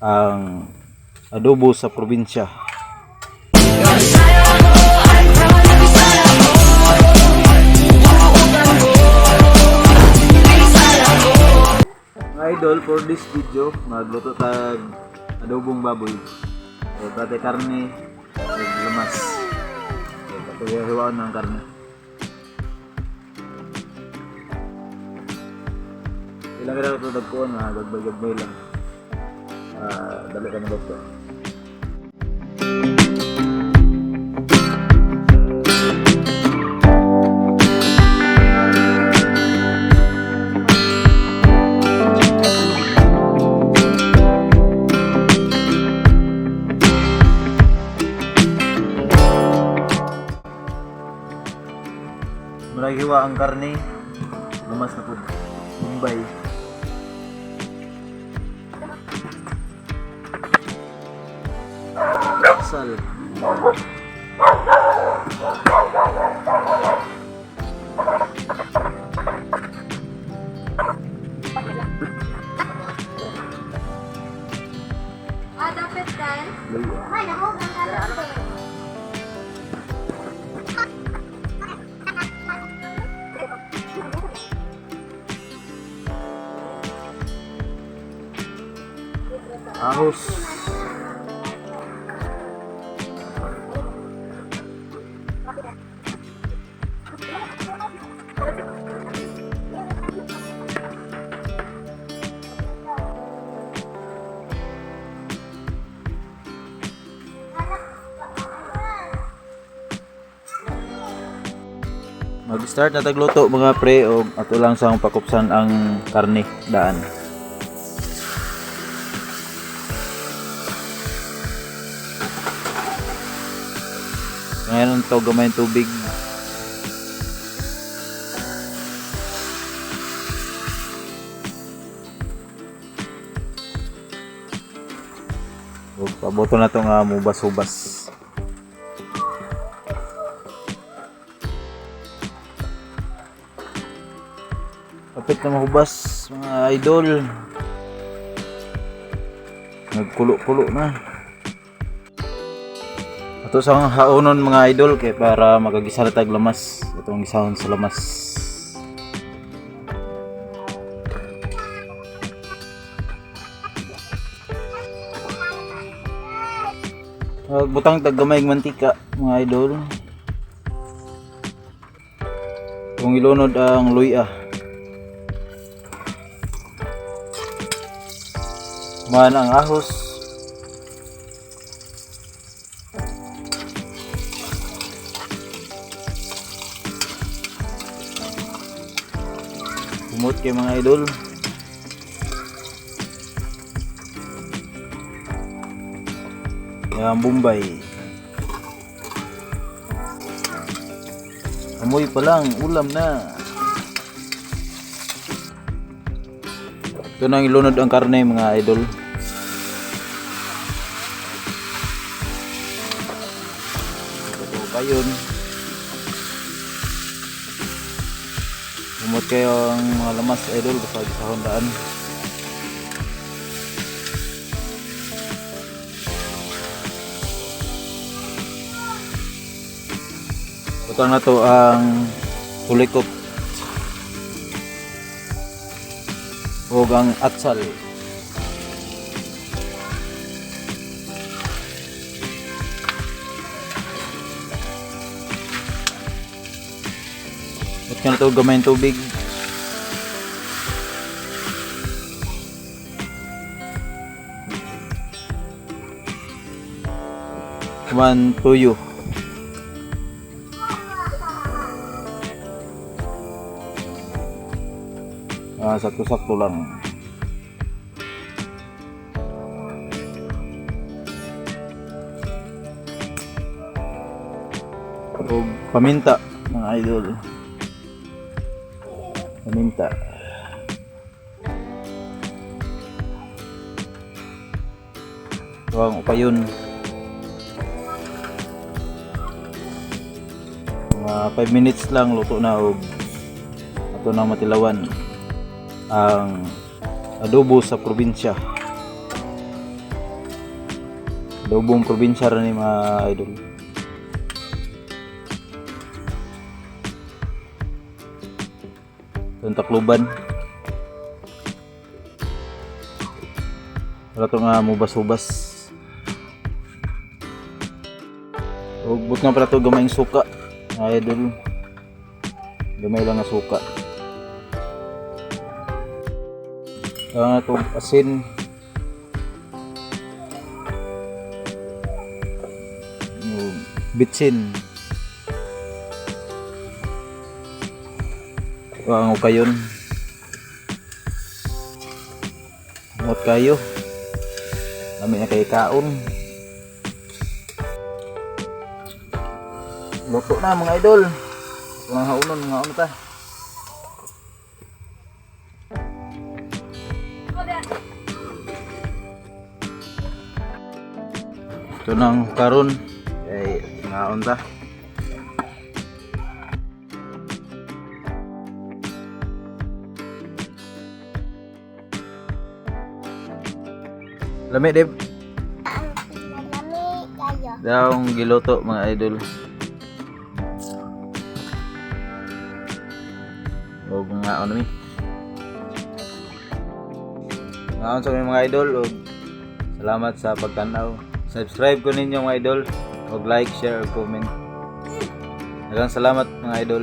ang adobo sa probinsya. Mga idol, for this video magluto tag adobong baboy. Dati karne, lamas. Patuhiwaon ng karne. Ilang kaya ito dagkuhan na gagbay-gagbay lang. Dali ka na doktor. Mulai hiwa ang karne, lumas na po. Bombay. Sal. Dapat kan? Ay, ako ang kalap. Ahos. Mag-start na tagluto mga pre, o ato lang sa pakupsan ang karne daan. Ngayon ito gamay ng tubig. O, paboto na ito nga mubas-hubas. Kapit na mahubas mga idol. Nagkulo-kulo na. Ito sa haonon mga idol kay para magagisa na tag lamas. Itong gisahon sa lamas. Butang tag gamay ng mantika mga idol. Kung ilunod ang luya. Man ang ahos. Kumot kay mga idol. Yan Bombay. Amoy pa lang, ulam na. Ito nang ilunod ang karne mga idol. Ito pa yun. Umot kayo ang mga lamas idol kapag sa hondaan. Butang na to ang tulikot o ang atsal. At ka na ito gamay ng tubig. Kuman tuyo. Sakto-sakto lang. O paminta mga idol. Paminta. Huwag upayon. Mga 5 minutes lang luto na og ato na matilawan ang adobo sa probinsya. adobong probinsya rin ni mga idol. Itong Tacloban. Wala ito nga mubas-ubas. Hugbot nga pala ito gamayng suka. Mga idol. Gamay lang na suka. Ito asin. Bitsin. Ang ukayon. Ngot kayo. Kami na kay kaon. Luto na mga idol. Mga haunon, mga ano ta. Ito nang karon. Ay, ngaon ta. Lami, Deb. Lami kayo. Daong giluto mga idol. O mga ano mi. Ngaon sa mga idol o salamat sa pagtanaw. Subscribe ko ninyo mga idol. Og like, share, comment. Daghang salamat mga idol.